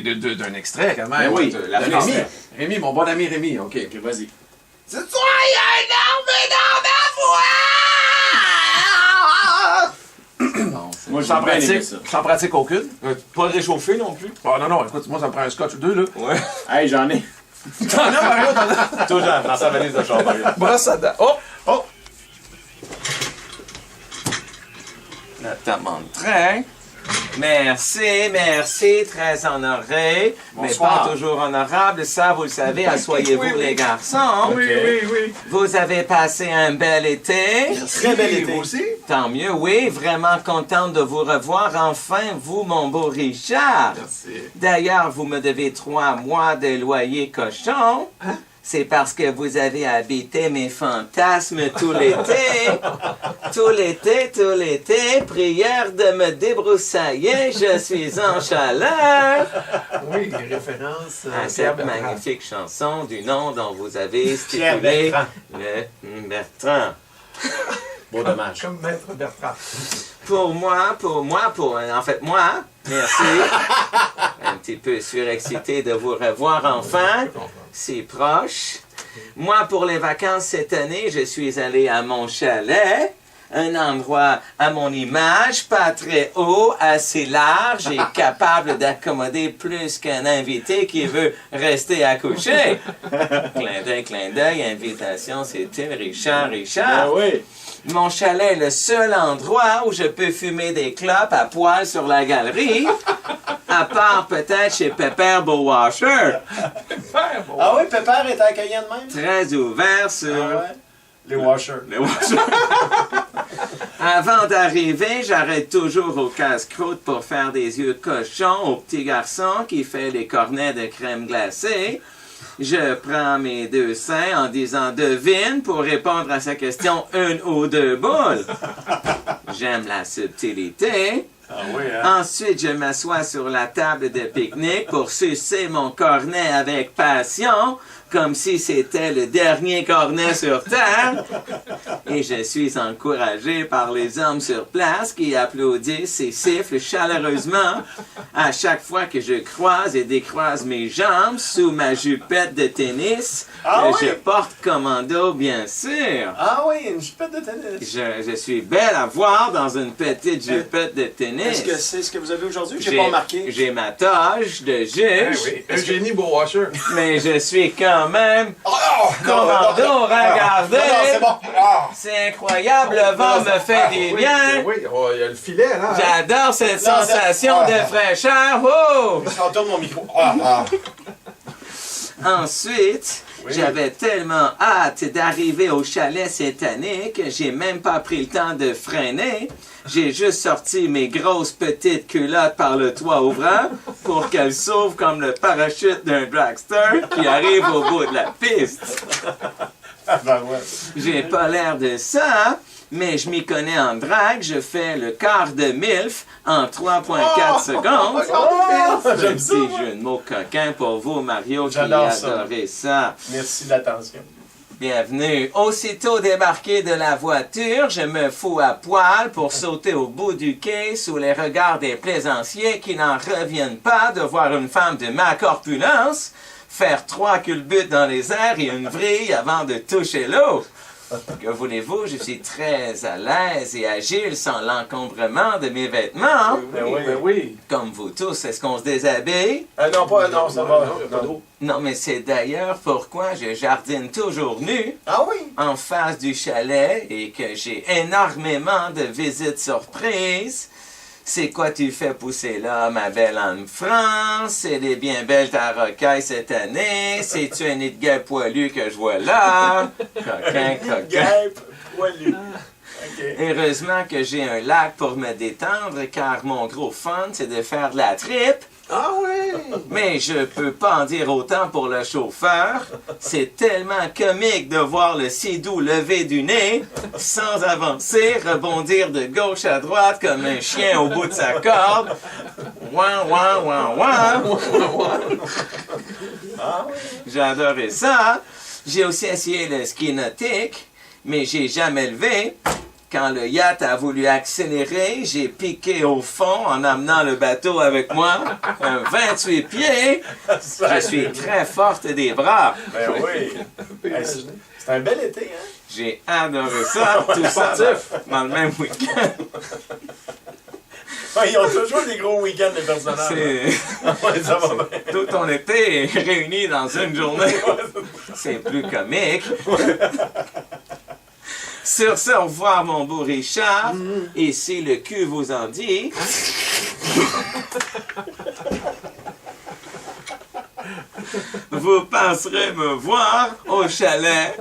d'un extrait, quand même. Ben oui, La de France. Rémi. Rémi, mon bon ami Rémi, OK. Ok, vas-y. C'est toi, il y a un arme dans ma voix! Moi, J'en j'ai bien aimé pratique, ça. j'en pratique aucune. Pas réchauffé non plus. Oh, non, écoute, moi, ça me prend un scotch ou deux, là. Ouais. Hey, j'en ai. T'en as, Mario, t'en as? Toujours dans sa valise de chambre. Brosse à dents. Oh! Notamment de train. Merci, merci, très honoré. Mais Bonsoir. pas toujours honorable, ça vous le savez, asseyez-vous les garçons. Oui. Vous avez passé un bel été. Très bel été. Vous aussi? Tant mieux, oui, vraiment contente de vous revoir. Enfin, vous, mon beau Richard. Merci. D'ailleurs, vous me devez 3 mois de loyer cochon. C'est parce que vous avez habité mes fantasmes tout l'été. Tout l'été, prière de me débroussailler, je suis en chaleur. Oui, les références. À cette magnifique chanson du nom dont vous avez Pierre stipulé Bertrand. le Bertrand. Beau dommage. Comme Maître Bertrand. En fait, moi, merci. Un petit peu surexcité de vous revoir enfin, si proche. Moi, pour les vacances cette année, je suis allé à mon chalet, un endroit à mon image, pas très haut, assez large et capable d'accommoder plus qu'un invité qui veut rester à coucher. Clin d'œil, invitation, c'était Richard. Ah oui. Mon chalet est le seul endroit où je peux fumer des clopes à poil sur la galerie, à part peut-être chez Pepper Bowasher, Ah oui, Pépère est accueillant de même? très ouvert sur Ah ouais. Les washers. le washer. Avant d'arriver, j'arrête toujours au casse-croûte pour faire des yeux cochons au petit garçon qui fait les cornets de crème glacée. Je prends mes 2 seins en disant « devine » pour répondre à sa question « une ou 2 boules ». J'aime la subtilité. Ah oui, hein? Ensuite, je m'assois sur la table de pique-nique pour sucer mon cornet avec passion, comme si c'était le dernier cornet sur Terre. Et je suis encouragé par les hommes sur place qui applaudissent et sifflent chaleureusement à chaque fois que je croise et décroise mes jambes sous ma jupette de tennis Ah que oui? je porte commando, bien sûr. Ah oui, une jupette de tennis. Je suis belle à voir dans une petite jupette de tennis. Est-ce que c'est ce que vous avez aujourd'hui? J'ai pas remarqué. J'ai ma toge de juge, Oui, Eugénie Beauwasher. mais je suis quand même Oh, commando, regardez! Non, c'est bon. Ah. C'est incroyable, le vent me fait des biens. Oui, oh, il y a le filet, là. J'adore cette Non, sensation c'est- de fraîcheur. Oh! Je retourne mon micro. Ah. Ensuite, j'avais tellement hâte d'arriver au chalet cette année que j'ai même pas pris le temps de freiner. J'ai juste sorti mes grosses petites culottes par le toit ouvrant pour qu'elles s'ouvrent comme le parachute d'un dragster qui arrive au bout de la piste. Ah, ben ouais. J'ai pas l'air de ça, mais je m'y connais en drague. Je fais le quart de MILF en 3,4 secondes. J'aime Un ça. petit jeu de mots coquin pour vous, Mario, qui J'adore ça. adorez ça. Merci de l'attention. Bienvenue. Aussitôt débarqué de la voiture, je me fous à poil pour sauter au bout du quai sous les regards des plaisanciers qui n'en reviennent pas de voir une femme de ma corpulence faire 3 culbutes dans les airs et une vrille avant de toucher l'eau. Que voulez-vous, je suis très à l'aise et agile sans l'encombrement de mes vêtements. Oui. Comme vous tous, est-ce qu'on se déshabille? Non, pas, non, ça va. Non, il y a pas d'eau. Non, mais c'est d'ailleurs pourquoi je jardine toujours nu Ah oui? en face du chalet et que j'ai énormément de visites surprises. C'est quoi tu fais pousser là, ma belle Anne-France? Elle est bien belle ta rocaille cette année. C'est-tu un nid de guêpe poilu que je vois là? Coquin, coquin. Guêpe, poilu. OK. Heureusement que j'ai un lac pour me détendre car mon gros fun, c'est de faire de la tripe. Ah oui! Mais je peux pas en dire autant pour le chauffeur. C'est tellement comique de voir le sidou lever du nez, sans avancer, rebondir de gauche à droite comme un chien au bout de sa corde. Ouin, ouin, ouin, ouin. J'ai adoré ça. J'ai aussi essayé le ski nautique, mais j'ai jamais levé. Quand le yacht a voulu accélérer, j'ai piqué au fond en amenant le bateau avec moi. Un 28 pieds. Je suis très forte des bras. Ben oui. Hey, c'est un bel été, hein? J'ai adoré ça, tout ça dans le même week-end. Ouais, ils ont toujours des gros week-ends, les personnages. Ouais, ça va bien. Tout ton été est réuni dans une journée. C'est plus comique. Sur ce, au revoir, mon beau Richard. Et si le cul vous en dit... Vous passerez me voir au chalet.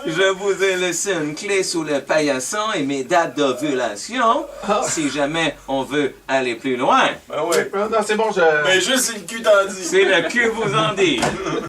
Je vous ai laissé une clé sous le paillasson et mes dates d'ovulation, si jamais on veut aller plus loin. Ben oui. Non, c'est bon, je... Mais juste si le cul t'en dit. C'est le cul vous en dit.